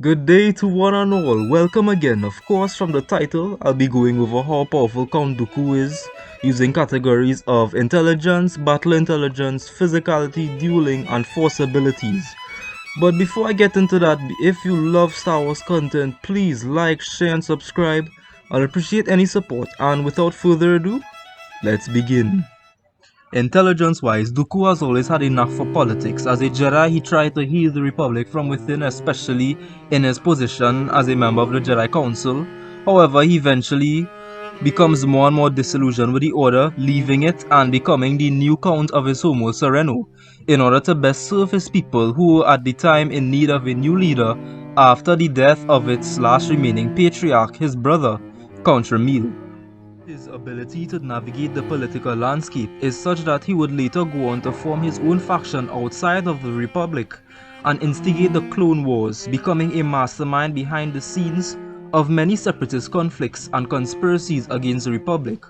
Good day to one and all. Welcome again. Of course, from the title, I'll be going over how powerful Count Dooku is, using categories of intelligence, battle intelligence, physicality, dueling, and force abilities. But before I get into that, if you love Star Wars content, please like, share, and subscribe. I'll appreciate any support. And without further ado, let's begin. Intelligence-wise, Dooku has always had enough for politics. As a Jedi, he tried to heal the Republic from within, especially in his position as a member of the Jedi Council. However, he eventually becomes more and more disillusioned with the Order, leaving it and becoming the new Count of his Homo Sereno, in order to best serve his people who were at the time in need of a new leader after the death of its last remaining patriarch, his brother, Count Ramil. His ability to navigate the political landscape is such that he would later go on to form his own faction outside of the Republic and instigate the Clone Wars, becoming a mastermind behind the scenes of many separatist conflicts and conspiracies against the Republic,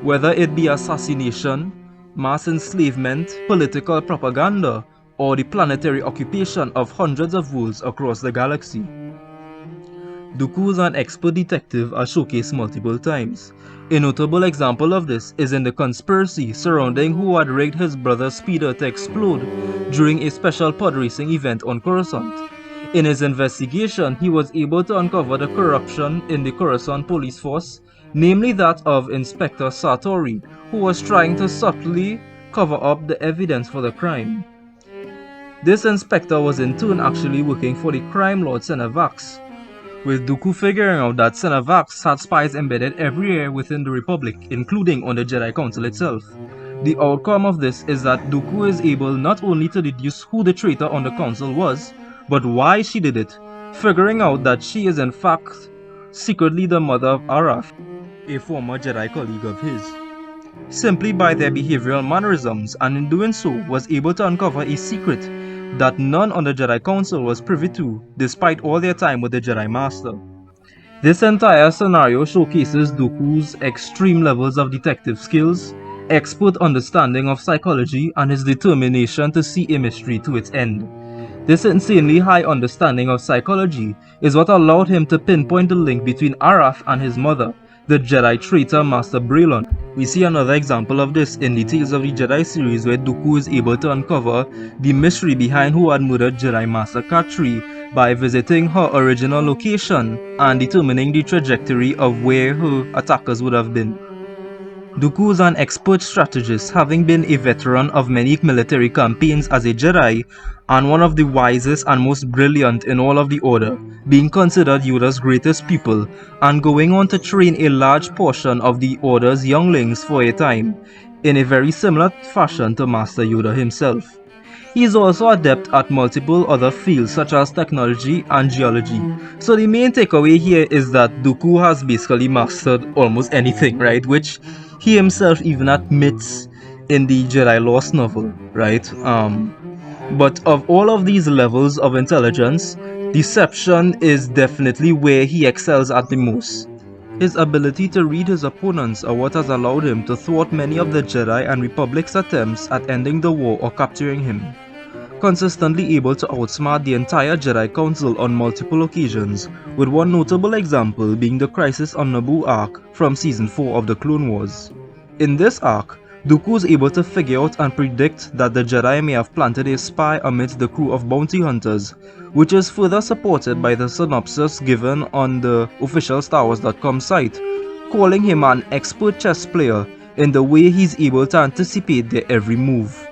whether it be assassination, mass enslavement, political propaganda, or the planetary occupation of hundreds of worlds across the galaxy. Dooku is an expert detective as showcased multiple times. A notable example of this is in the conspiracy surrounding who had rigged his brother's speeder to explode during a special pod racing event on Coruscant. In his investigation, he was able to uncover the corruption in the Coruscant police force, namely that of Inspector Sartori, who was trying to subtly cover up the evidence for the crime. This inspector was in turn actually working for the crime lord Senavax, with Dooku figuring out that Senavax had spies embedded everywhere within the Republic, including on the Jedi Council itself. The outcome of this is that Dooku is able not only to deduce who the traitor on the Council was, but why she did it, figuring out that she is in fact secretly the mother of Arath, a former Jedi colleague of his. Simply by their behavioral mannerisms, and in doing so was able to uncover a secret that none on the Jedi Council was privy to, despite all their time with the Jedi Master. This entire scenario showcases Dooku's extreme levels of detective skills, expert understanding of psychology, and his determination to see a mystery to its end. This insanely high understanding of psychology is what allowed him to pinpoint the link between Arath and his mother, the Jedi traitor Master Braylon. We see another example of this in the Tales of the Jedi series, where Dooku is able to uncover the mystery behind who had murdered Jedi Master Katri by visiting her original location and determining the trajectory of where her attackers would have been. Dooku is an expert strategist, having been a veteran of many military campaigns as a Jedi, and one of the wisest and most brilliant in all of the Order, being considered Yoda's greatest pupil, and going on to train a large portion of the Order's younglings for a time, in a very similar fashion to Master Yoda himself. He is also adept at multiple other fields such as technology and geology. So the main takeaway here is that Dooku has basically mastered almost anything, right? Which he himself even admits in the Jedi Lost novel, right? But of all of these levels of intelligence, deception is definitely where he excels at the most. His ability to read his opponents are what has allowed him to thwart many of the Jedi and Republic's attempts at ending the war or capturing him. Consistently able to outsmart the entire Jedi Council on multiple occasions, with one notable example being the Crisis on Naboo arc from Season 4 of the Clone Wars. In this arc, Dooku is able to figure out and predict that the Jedi may have planted a spy amidst the crew of bounty hunters, which is further supported by the synopsis given on the official StarWars.com site, calling him an expert chess player in the way he's able to anticipate their every move.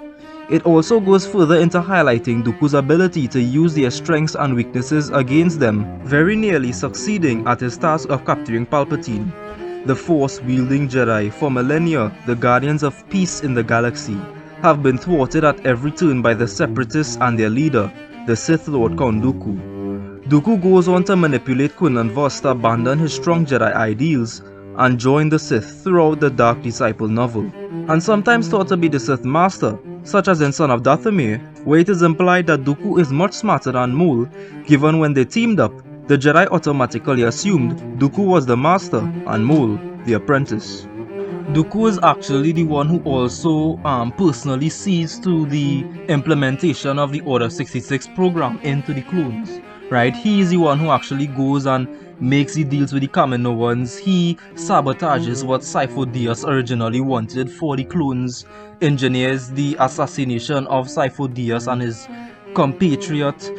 It also goes further into highlighting Dooku's ability to use their strengths and weaknesses against them, very nearly succeeding at his task of capturing Palpatine, the Force-wielding Jedi. For millennia, the Guardians of Peace in the galaxy have been thwarted at every turn by the Separatists and their leader, the Sith Lord Count Dooku. Dooku goes on to manipulate Quinlan Vos to abandon his strong Jedi ideals and join the Sith throughout the Dark Disciple novel, and sometimes thought to be the Sith Master, such as in Son of Dathomir, where it is implied that Dooku is much smarter than Maul, given when they teamed up, the Jedi automatically assumed Dooku was the Master and Maul the apprentice. Dooku is actually the one who also personally sees to the implementation of the Order 66 program into the clones, right? He is the one who actually goes and makes the deals with the Kaminoans. He sabotages what Sifo-Dyas originally wanted for the clones, engineers the assassination of Sifo-Dyas and his compatriot,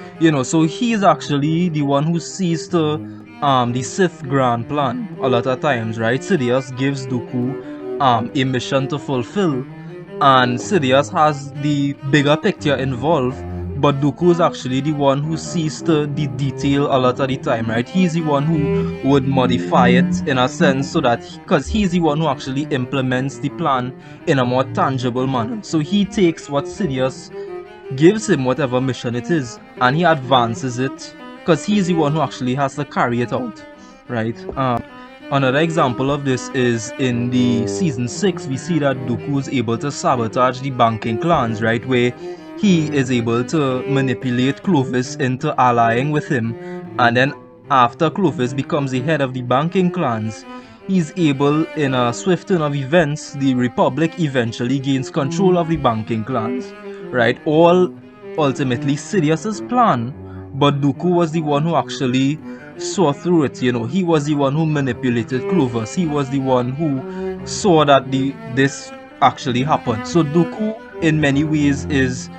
so he is actually the one who sees to the Sith grand plan a lot of times, right? Sidious gives Dooku a mission to fulfill, and Sidious has the bigger picture involved, but Dooku is actually the one who sees the detail a lot of the time, right? He's the one who would modify it in a sense so that, because he's the one who actually implements the plan in a more tangible manner. So he takes what Sidious gives him, whatever mission it is, and he advances it because he's the one who actually has to carry it out, right? Another example of this is in the season 6, we see that Dooku is able to sabotage the banking clans, right? Where he is able to manipulate Clovis into allying with him, and then after Clovis becomes the head of the banking clans, he's able, in a swift turn of events, the Republic eventually gains control of the banking clans, right? All ultimately Sidious's plan, but Dooku was the one who actually saw through it. He was the one who manipulated Clovis. He was the one who saw that this actually happened. So Dooku, in many ways, he's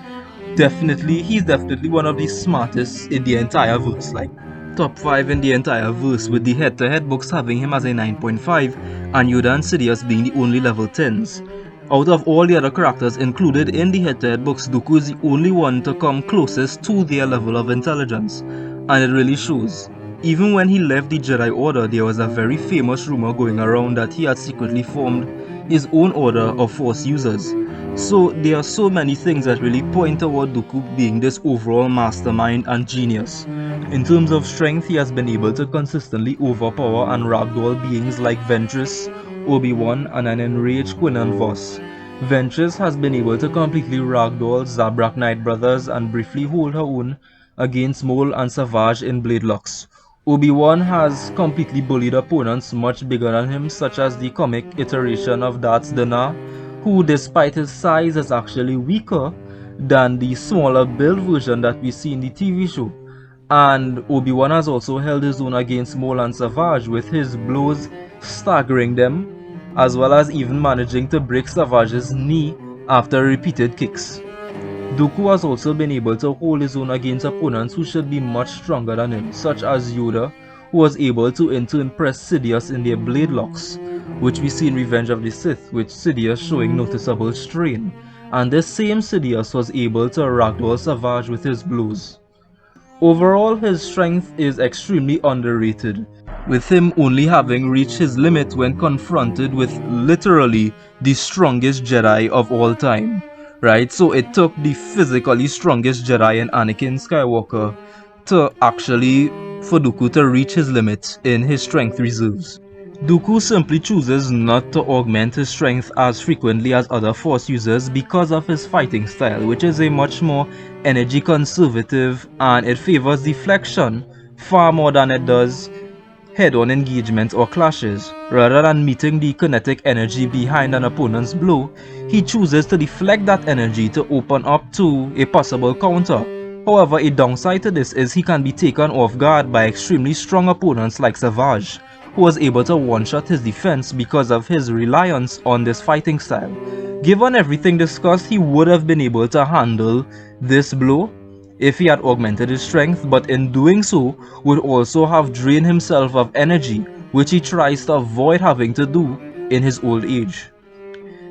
definitely one of the smartest in the entire verse, like top 5 in the entire verse, with the head-to-head books having him as a 9.5 and Yoda and Sidious being the only level 10s. Out of all the other characters included in the head-to-head books, Dooku is the only one to come closest to their level of intelligence, and it really shows. Even when he left the Jedi Order, there was a very famous rumor going around that he had secretly formed his own order of Force users. So there are so many things that really point toward Dooku being this overall mastermind and genius. In terms of strength, he has been able to consistently overpower and ragdoll beings like Ventress, Obi-Wan, and an enraged Quinlan Vos. Ventress has been able to completely ragdoll Zabrak Knight Brothers and briefly hold her own against Maul and Savage in Blade Locks. Obi-Wan has completely bullied opponents much bigger than him, such as the comic iteration of Darth Dana, who despite his size is actually weaker than the smaller build version that we see in the TV show. And Obi-Wan has also held his own against Maul and Savage, with his blows staggering them, as well as even managing to break Savage's knee after repeated kicks. Dooku has also been able to hold his own against opponents who should be much stronger than him, such as Yoda, who was able to in turn press Sidious in their blade locks, which we see in Revenge of the Sith, with Sidious showing noticeable strain, and this same Sidious was able to ragdoll Savage with his blows. Overall, his strength is extremely underrated, with him only having reached his limit when confronted with literally the strongest Jedi of all time, right? So it took the physically strongest Jedi in Anakin Skywalker for Dooku to reach his limit in his strength reserves. Dooku simply chooses not to augment his strength as frequently as other Force users because of his fighting style, which is a much more energy conservative, and it favors deflection far more than it does head-on engagement or clashes. Rather than meeting the kinetic energy behind an opponent's blow, he chooses to deflect that energy to open up to a possible counter. However, a downside to this is he can be taken off guard by extremely strong opponents like Savage, who was able to one-shot his defense because of his reliance on this fighting style. Given everything discussed, he would have been able to handle this blow if he had augmented his strength, but in doing so would also have drained himself of energy, which he tries to avoid having to do in his old age.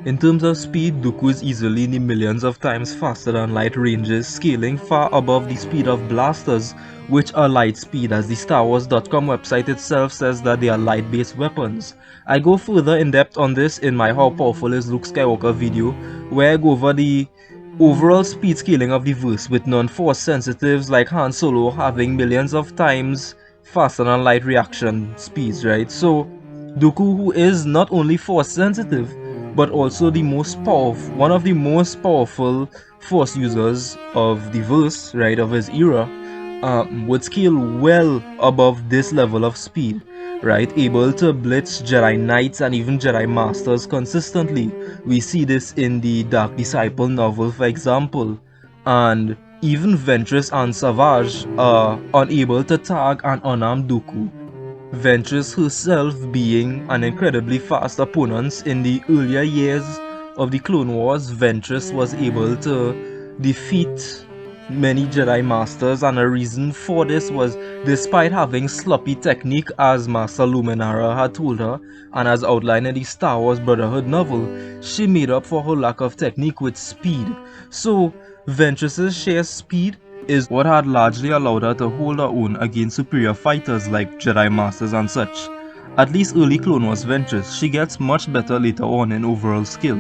In terms of speed, Dooku is easily in the millions of times faster than light ranges, scaling far above the speed of blasters, which are light speed, as the StarWars.com website itself says that they are light-based weapons. I go further in depth on this in my How Powerful is Luke Skywalker video, where I go over the overall speed scaling of the verse, with non-force sensitives like Han Solo having millions of times faster than light reaction speeds, right? So Dooku, who is not only force sensitive but also one of the most powerful force users of the verse, right, of his era, would scale well above this level of speed, right? Able to blitz Jedi Knights and even Jedi Masters consistently. We see this in the Dark Disciple novel, for example, and even Ventress and Savage are unable to tag an unarmed Dooku. Ventress herself being an incredibly fast opponent. In the earlier years of the Clone Wars, Ventress was able to defeat many Jedi Masters, and a reason for this was, despite having sloppy technique, as Master Luminara had told her and as outlined in the Star Wars Brotherhood novel, she made up for her lack of technique with speed. So Ventress's sheer speed is what had largely allowed her to hold her own against superior fighters like Jedi Masters and such. At least early Clone Wars Ventress, she gets much better later on in overall skill,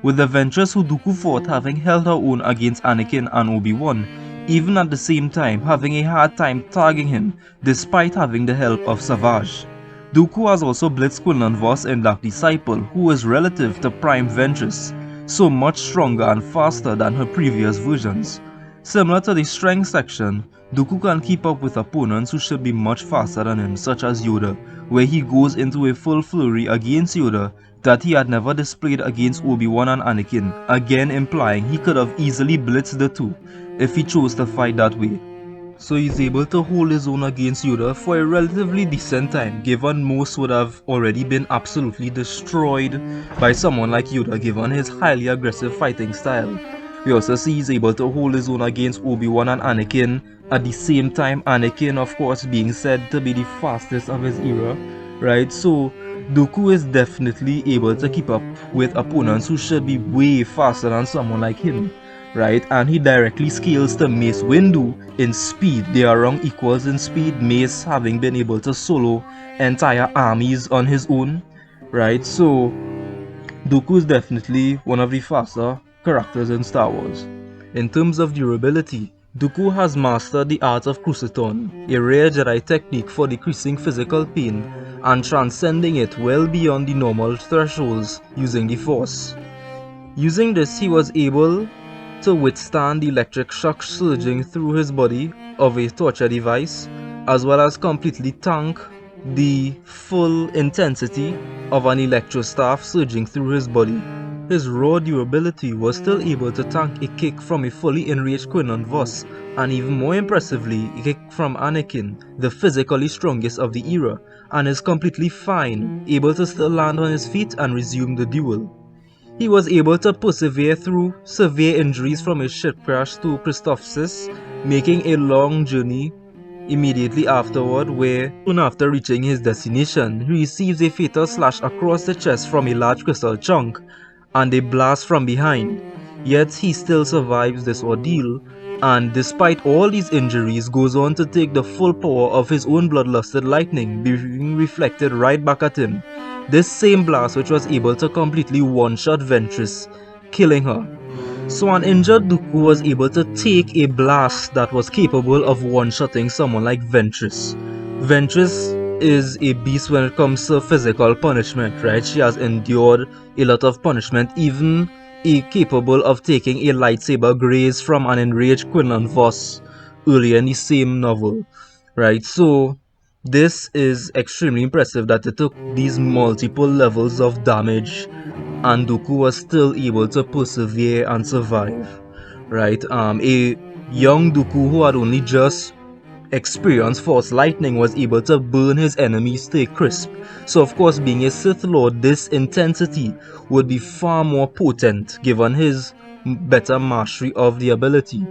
with the Ventress who Dooku fought having held her own against Anakin and Obi-Wan, even at the same time having a hard time tagging him despite having the help of Savage. Dooku has also blitzed Quinlan Vos in Dark Disciple, who is relative to Prime Ventress, so much stronger and faster than her previous versions. Similar to the strength section, Dooku can keep up with opponents who should be much faster than him, such as Yoda, where he goes into a full flurry against Yoda that he had never displayed against Obi-Wan and Anakin, again implying he could have easily blitzed the two if he chose to fight that way. So he's able to hold his own against Yoda for a relatively decent time, given most would have already been absolutely destroyed by someone like Yoda given his highly aggressive fighting style. We also see he's able to hold his own against Obi-Wan and Anakin, at the same time Anakin of course being said to be the fastest of his era, right? So Dooku is definitely able to keep up with opponents who should be way faster than someone like him, right? And he directly scales to Mace Windu in speed. They are around equals in speed, Mace having been able to solo entire armies on his own, right? So Dooku is definitely one of the faster characters in Star Wars. In terms of durability, Dooku has mastered the art of Cruciton, a rare Jedi technique for decreasing physical pain and transcending it well beyond the normal thresholds using the Force. Using this, he was able to withstand the electric shock surging through his body of a torture device, as well as completely tank the full intensity of an electrostaff surging through his body. His raw durability was still able to tank a kick from a fully enraged Quinlan Vos, and even more impressively, a kick from Anakin, the physically strongest of the era, and is completely fine, able to still land on his feet and resume the duel. He was able to persevere through severe injuries from his ship crash to Christophsis, making a long journey immediately afterward, where soon after reaching his destination, he receives a fatal slash across the chest from a large crystal chunk and a blast from behind. Yet he still survives this ordeal, and despite all these injuries goes on to take the full power of his own bloodlusted lightning being reflected right back at him. This same blast which was able to completely one-shot Ventress, killing her. So an injured Dooku was able to take a blast that was capable of one-shotting someone like Ventress. Ventress is a beast when it comes to physical punishment, right? She has endured a lot of punishment, even capable of taking a lightsaber graze from an enraged Quinlan Vos earlier in the same novel, right? So this is extremely impressive that it took these multiple levels of damage and Dooku was still able to persevere and survive, right? A young Dooku who had only just experienced Force lightning was able to burn his enemies to a crisp. So of course, being a Sith Lord, this intensity would be far more potent given his better mastery of the ability.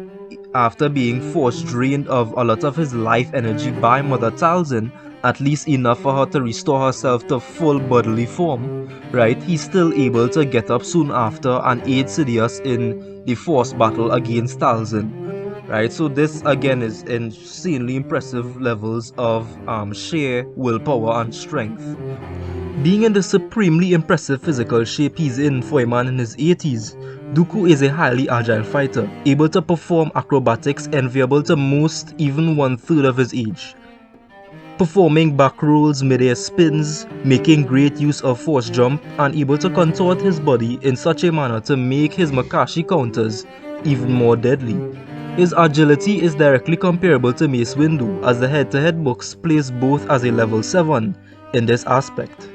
After being Force drained of a lot of his life energy by Mother Talzin, at least enough for her to restore herself to full bodily form, right? He's still able to get up soon after and aid Sidious in the Force battle against Talzin. Right, so this again is insanely impressive levels of sheer willpower and strength. Being in the supremely impressive physical shape he's in for a man in his 80s, Dooku is a highly agile fighter, able to perform acrobatics enviable to most even 1/3 of his age. Performing back rolls, mid-air spins, making great use of force jump, and able to contort his body in such a manner to make his Makashi counters even more deadly. His agility is directly comparable to Mace Windu, as the head-to-head books place both as a level 7 in this aspect.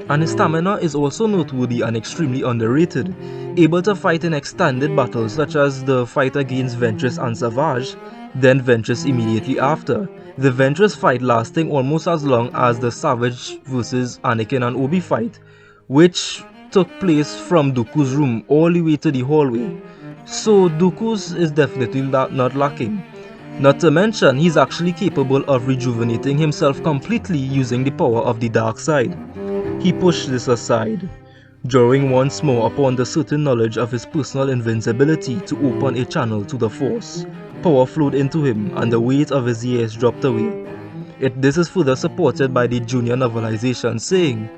And his stamina is also noteworthy and extremely underrated, able to fight in extended battles such as the fight against Ventress and Savage, then Ventress immediately after. The Ventress fight lasting almost as long as the Savage vs Anakin and Obi fight, which took place from Dooku's room all the way to the hallway. So Dooku's is definitely not lacking. Not to mention, he's actually capable of rejuvenating himself completely using the power of the dark side. He pushed this aside, drawing once more upon the certain knowledge of his personal invincibility to open a channel to the Force. Power flowed into him, and the weight of his years dropped away. This is further supported by the junior novelization saying,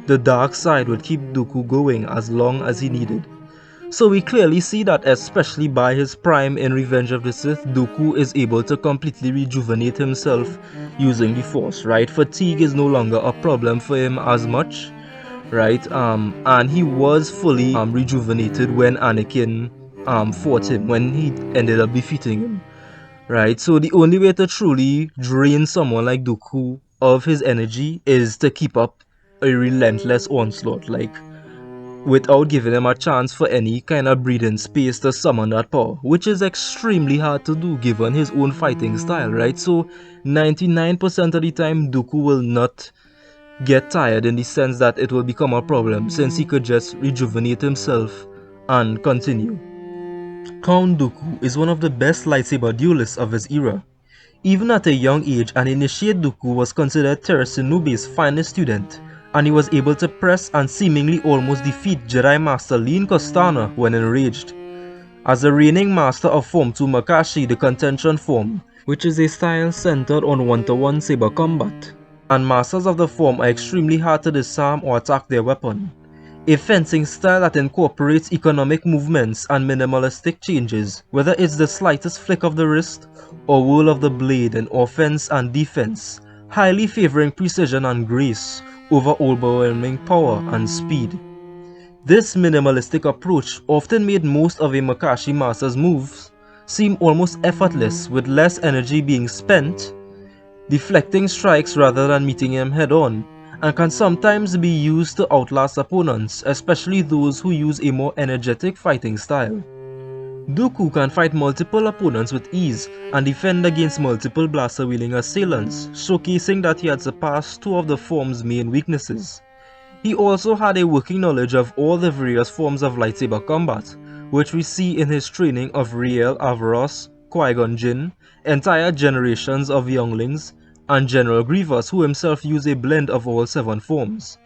the dark side would keep Dooku going as long as he needed. So we clearly see that especially by his prime in Revenge of the Sith, Dooku is able to completely rejuvenate himself using the Force, right? Fatigue is no longer a problem for him as much, right? And he was fully rejuvenated when Anakin fought him, when he ended up defeating him, right? So the only way to truly drain someone like Dooku of his energy is to keep up a relentless onslaught, like without giving him a chance for any kind of breathing space to summon that power, which is extremely hard to do given his own fighting style, right? So 99% of the time Dooku will not get tired in the sense that it will become a problem since he could just rejuvenate himself and continue. Count Dooku is one of the best lightsaber duelists of his era. Even at a young age, an initiate Dooku was considered Teresinube's finest student, and he was able to press and seemingly almost defeat Jedi Master Lin Costana when enraged. As a reigning master of Form 2 Makashi, the contention form, which is a style centered on one-to-one saber combat, and masters of the form are extremely hard to disarm or attack their weapon. A fencing style that incorporates economic movements and minimalistic changes, whether it's the slightest flick of the wrist or whirl of the blade in offense and defense, highly favoring precision and grace over overwhelming power and speed. This minimalistic approach often made most of a Makashi master's moves seem almost effortless, with less energy being spent deflecting strikes rather than meeting him head-on, and can sometimes be used to outlast opponents, especially those who use a more energetic fighting style. Dooku can fight multiple opponents with ease and defend against multiple blaster-wielding assailants, showcasing that he had surpassed two of the form's main weaknesses. He also had a working knowledge of all the various forms of lightsaber combat, which we see in his training of Rael Averross, Qui-Gon Jinn, entire generations of younglings, and General Grievous, who himself used a blend of all 7 forms.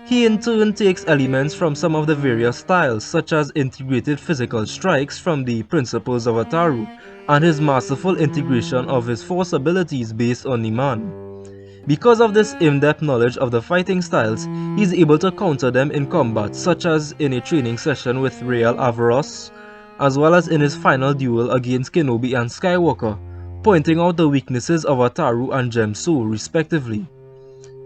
He in turn takes elements from some of the various styles, such as integrated physical strikes from the principles of Ataru, and his masterful integration of his force abilities based on the man. Because of this in-depth knowledge of the fighting styles, he is able to counter them in combat, such as in a training session with Rael Averross, as well as in his final duel against Kenobi and Skywalker, pointing out the weaknesses of Ataru and Gemso respectively,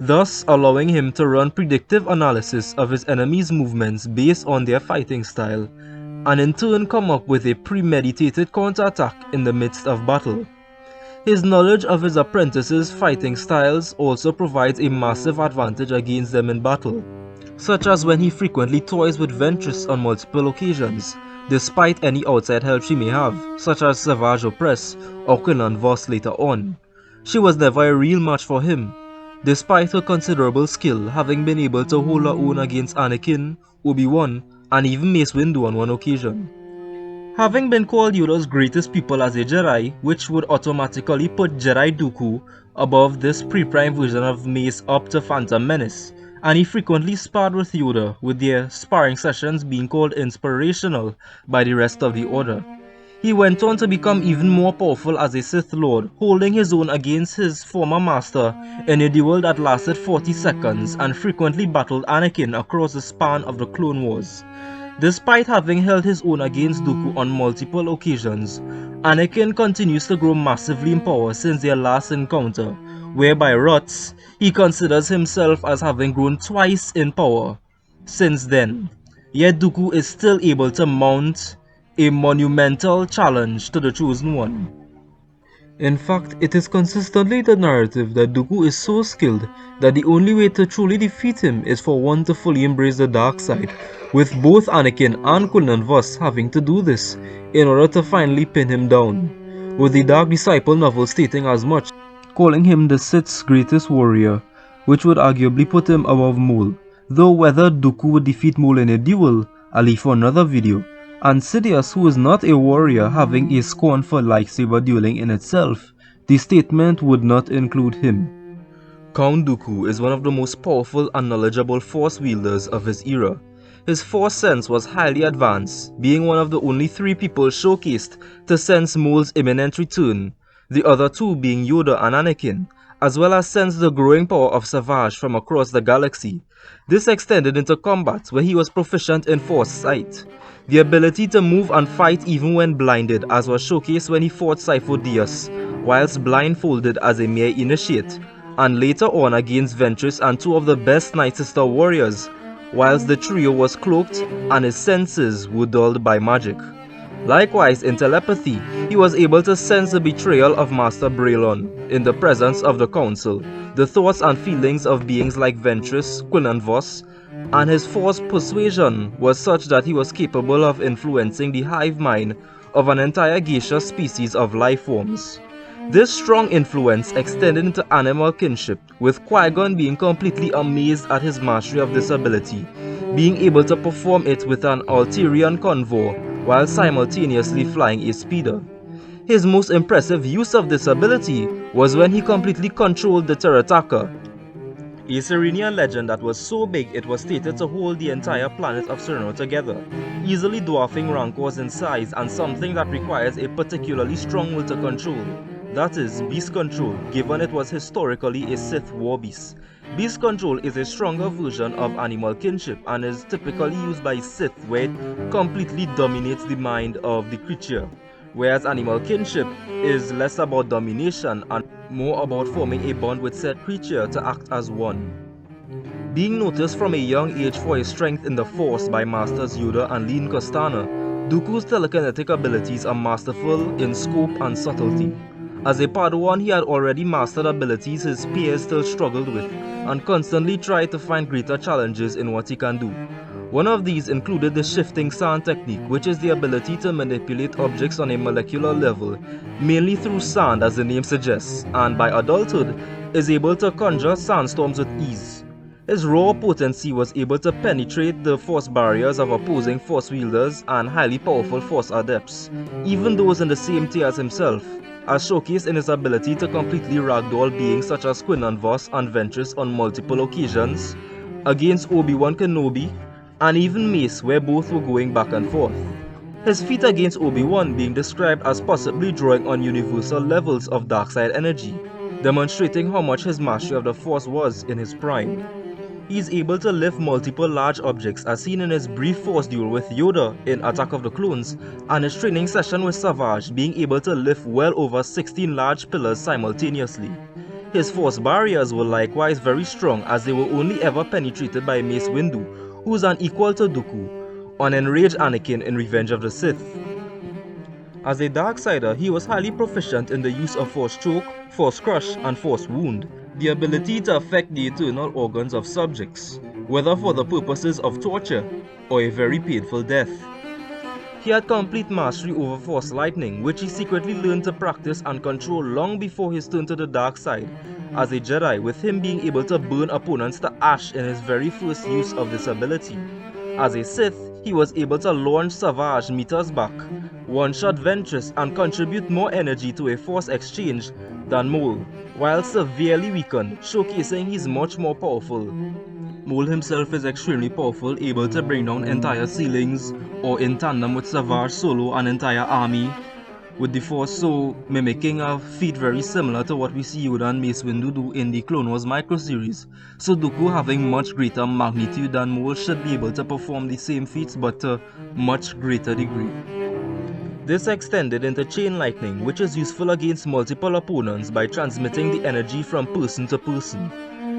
thus allowing him to run predictive analysis of his enemies' movements based on their fighting style, and in turn come up with a premeditated counterattack in the midst of battle. His knowledge of his apprentices' fighting styles also provides a massive advantage against them in battle, such as when he frequently toys with Ventress on multiple occasions, despite any outside help she may have, such as Savage Opress or Quinlan Vos later on. She was never a real match for him, despite her considerable skill, having been able to hold her own against Anakin, Obi-Wan, and even Mace Windu on one occasion. Having been called Yoda's greatest pupil as a Jedi, which would automatically put Jedi Dooku above this pre-prime version of Mace up to Phantom Menace, and he frequently sparred with Yoda, with their sparring sessions being called inspirational by the rest of the Order. He went on to become even more powerful as a Sith Lord, holding his own against his former master in a duel that lasted 40 seconds and frequently battled Anakin across the span of the Clone Wars. Despite having held his own against Dooku on multiple occasions, Anakin continues to grow massively in power since their last encounter, where by Ruts, he considers himself as having grown twice in power since then. Yet Dooku is still able to mount a monumental challenge to the Chosen One. In fact, it is consistently the narrative that Dooku is so skilled that the only way to truly defeat him is for one to fully embrace the dark side, with both Anakin and Colin having to do this in order to finally pin him down, with the Dark Disciple novel stating as much, calling him the Sith's greatest warrior, which would arguably put him above Maul, though whether Dooku would defeat Maul in a duel, I'll leave for another video. And Sidious, who is not a warrior having a scorn for lightsaber dueling in itself, the statement would not include him. Count Dooku is one of the most powerful and knowledgeable Force wielders of his era. His Force sense was highly advanced, being one of the only 3 people showcased to sense Maul's imminent return, the other 2 being Yoda and Anakin, as well as sense the growing power of Savage from across the galaxy. This extended into combat, where he was proficient in Force sight, the ability to move and fight even when blinded, as was showcased when he fought Sifo Dyas, whilst blindfolded as a mere initiate, and later on against Ventress and 2 of the best Night Sister warriors, whilst the trio was cloaked and his senses were dulled by magic. Likewise, in telepathy, he was able to sense the betrayal of Master Braylon in the presence of the Council, the thoughts and feelings of beings like Ventress, Quinlan Vos, and his Force persuasion was such that he was capable of influencing the hive mind of an entire gaseous species of life forms. This strong influence extended into animal kinship, with Qui-Gon being completely amazed at his mastery of this ability, being able to perform it with an Alterian convoy while simultaneously flying a speeder. His most impressive use of this ability was when he completely controlled the Terataka, a Serenian legend that was so big it was stated to hold the entire planet of Sereno together, easily dwarfing Rancors in size and something that requires a particularly strong will to control. That is, beast control, given it was historically a Sith war beast. Beast control is a stronger version of animal kinship and is typically used by Sith where it completely dominates the mind of the creature, whereas animal kinship is less about domination and more about forming a bond with said creature to act as one. Being noticed from a young age for his strength in the Force by Masters Yoda and Lean Costana, Dooku's telekinetic abilities are masterful in scope and subtlety. As a Padawan, he had already mastered abilities his peers still struggled with, and constantly tried to find greater challenges in what he can do. One of these included the shifting sand technique, which is the ability to manipulate objects on a molecular level, mainly through sand as the name suggests, and by adulthood is able to conjure sandstorms with ease. His raw potency was able to penetrate the Force barriers of opposing Force wielders and highly powerful Force adepts, even those in the same tier as himself, as showcased in his ability to completely ragdoll beings such as Quinlan Vos and Ventress on multiple occasions, against Obi-Wan Kenobi, and even Mace, where both were going back and forth. His feat against Obi-Wan being described as possibly drawing on universal levels of dark side energy, demonstrating how much his mastery of the Force was in his prime. He is able to lift multiple large objects as seen in his brief Force duel with Yoda in Attack of the Clones, and his training session with Savage being able to lift well over 16 large pillars simultaneously. His Force barriers were likewise very strong, as they were only ever penetrated by Mace Windu, who is an equal to Dooku, on enraged Anakin in Revenge of the Sith. As a Darksider, he was highly proficient in the use of Force Choke, Force Crush, and Force Wound, the ability to affect the internal organs of subjects, whether for the purposes of torture or a very painful death. He had complete mastery over Force Lightning, which he secretly learned to practice and control long before his turn to the dark side as a Jedi, with him being able to burn opponents to ash in his very first use of this ability. As a Sith, he was able to launch Savage meters back, one-shot Ventress, and contribute more energy to a Force exchange than Maul, while severely weakened, showcasing he's much more powerful. Maul himself is extremely powerful, able to bring down entire ceilings, or in tandem with Savage solo an entire army with the Force, so mimicking a feat very similar to what we see Yoda and Mace Windu do in the Clone Wars micro-series. So Dooku, having much greater magnitude than Maul, should be able to perform the same feats but to much greater degree. This extended into Chain Lightning, which is useful against multiple opponents by transmitting the energy from person to person.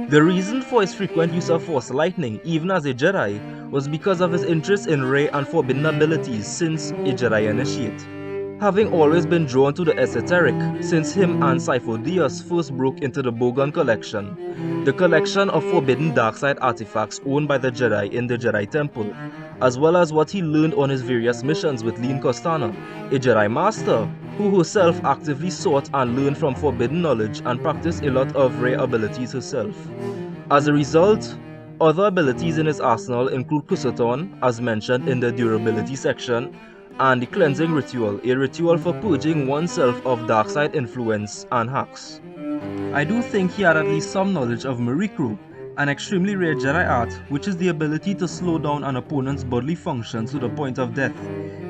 The reason for his frequent use of Force Lightning, even as a Jedi, was because of his interest in rare and forbidden abilities since a Jedi initiate. having always been drawn to the esoteric since him and Sifo-Dyas first broke into the Bogan Collection, the collection of forbidden dark-side artifacts owned by the Jedi in the Jedi Temple, as well as what he learned on his various missions with Lene Costana, a Jedi Master who herself actively sought and learned from forbidden knowledge and practiced a lot of rare abilities herself. As a result, other abilities in his arsenal include Kusaton, as mentioned in the durability section, and the cleansing ritual, a ritual for purging oneself of dark side influence and hacks. I do think he had at least some knowledge of Mirikru, an extremely rare Jedi art which is the ability to slow down an opponent's bodily functions to the point of death,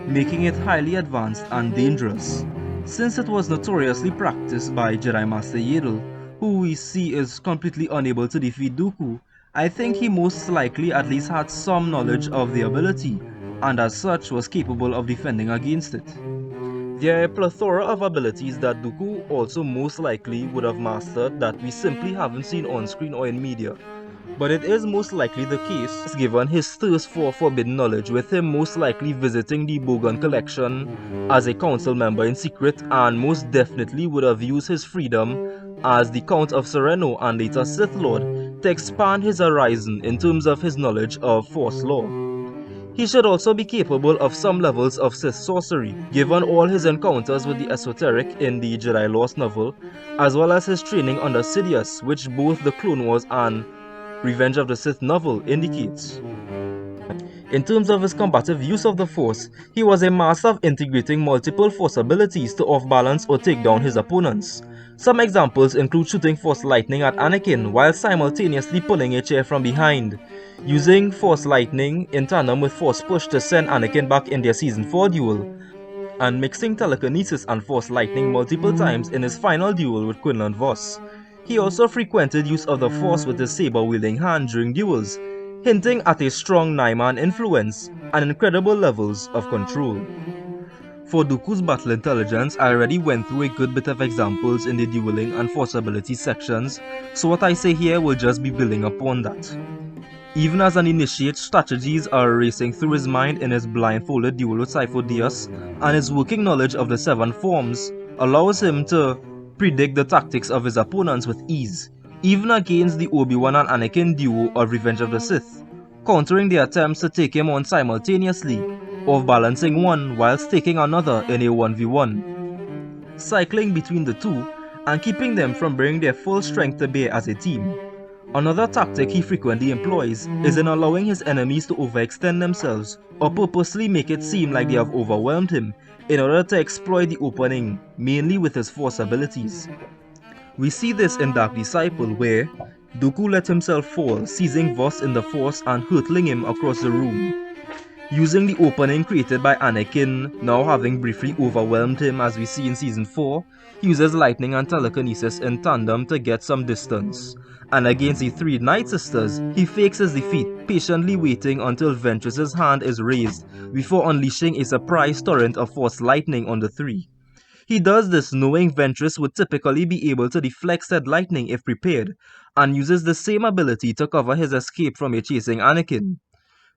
making it highly advanced and dangerous. Since it was notoriously practiced by Jedi Master Yaddle, who we see is completely unable to defeat Dooku, I think he most likely at least had some knowledge of the ability, and as such was capable of defending against it. There are a plethora of abilities that Dooku also most likely would have mastered that we simply haven't seen on screen or in media. But it is most likely the case given his thirst for forbidden knowledge, with him most likely visiting the Bogan Collection as a council member in secret, and most definitely would have used his freedom as the Count of Sereno and later Sith Lord to expand his horizon in terms of his knowledge of Force law. He should also be capable of some levels of Sith sorcery, given all his encounters with the esoteric in the Jedi Lost novel, as well as his training under Sidious, which both the Clone Wars and Revenge of the Sith novel indicates. In terms of his combative use of the Force, he was a master of integrating multiple Force abilities to off-balance or take down his opponents. Some examples include shooting Force Lightning at Anakin while simultaneously pulling a chair from behind, using Force Lightning in tandem with Force Push to send Anakin back in their Season 4 duel, and mixing Telekinesis and Force Lightning multiple times in his final duel with Quinlan Vos. He also frequented use of the Force with his saber-wielding hand during duels, hinting at a strong Naiman influence and incredible levels of control. For Dooku's battle intelligence, I already went through a good bit of examples in the dueling and force ability sections, so what I say here will just be building upon that. Even as an initiate, strategies are racing through his mind in his blindfolded duel with Sifo-Dyas, and his working knowledge of the 7 forms allows him to predict the tactics of his opponents with ease, even against the Obi-Wan and Anakin duo of Revenge of the Sith, countering their attempts to take him on simultaneously, of balancing one whilst taking another in a 1v1, cycling between the two and keeping them from bringing their full strength to bear as a team. Another tactic he frequently employs is in allowing his enemies to overextend themselves or purposely make it seem like they have overwhelmed him in order to exploit the opening, mainly with his Force abilities. We see this in Dark Disciple, where Dooku let himself fall, seizing Vos in the Force and hurtling him across the room. Using the opening created by Anakin now having briefly overwhelmed him as we see in Season 4, he uses lightning and telekinesis in tandem to get some distance. And against the 3 Night Sisters, he fakes his defeat, patiently waiting until Ventress's hand is raised before unleashing a surprise torrent of Force lightning on the 3. He does this knowing Ventress would typically be able to deflect said lightning if prepared, and uses the same ability to cover his escape from a chasing Anakin.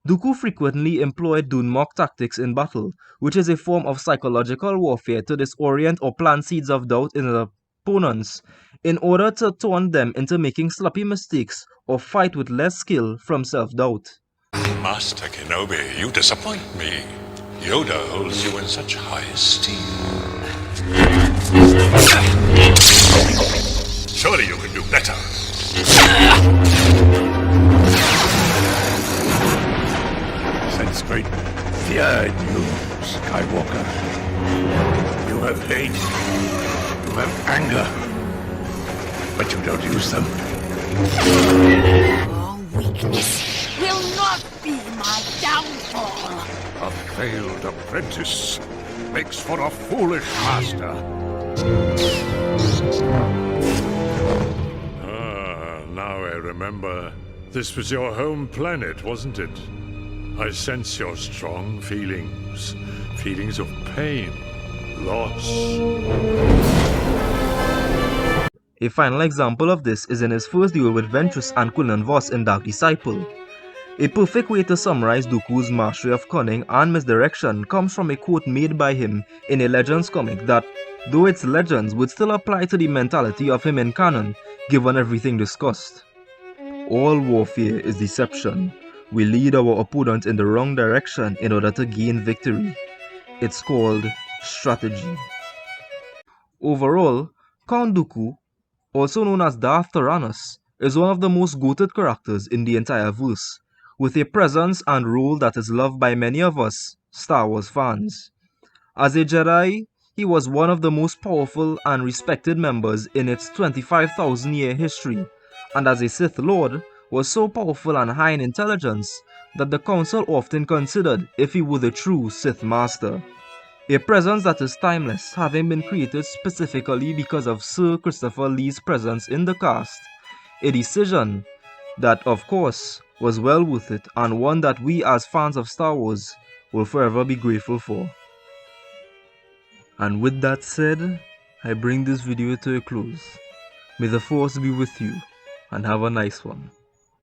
Dooku frequently employed Dunmok tactics in battle, which is a form of psychological warfare to disorient or plant seeds of doubt in his opponents, in order to taunt them into making sloppy mistakes or fight with less skill from self-doubt. Master Kenobi, you disappoint me. Yoda holds you in such high esteem. Surely you can do better. Sense great fear in you, Skywalker. You have hate, you have anger, but you don't use them. Your weakness will not be my downfall. A failed apprentice makes for a foolish master. Now I remember. This was your home planet, wasn't it? I sense your strong feelings. Feelings of pain, loss. A final example of this is in his first duel with Ventress and Quinlan Vos in Dark Disciple. A perfect way to summarize Dooku's mastery of cunning and misdirection comes from a quote made by him in a Legends comic that, though its legends would still apply to the mentality of him in canon, given everything discussed. All warfare is deception. We lead our opponent in the wrong direction in order to gain victory. It's called strategy. Overall, Count Dooku, also known as Darth Tyrannus, is one of the most goated characters in the entire verse, with a presence and role that is loved by many of us Star Wars fans. As a Jedi, he was one of the most powerful and respected members in its 25,000-year history, and as a Sith Lord, was so powerful and high in intelligence that the Council often considered if he were the true Sith Master. A presence that is timeless, having been created specifically because of Sir Christopher Lee's presence in the cast. A decision that, of course, was well worth it, and one that we as fans of Star Wars will forever be grateful for. And with that said, I bring this video to a close. May the Force be with you, and have a nice one.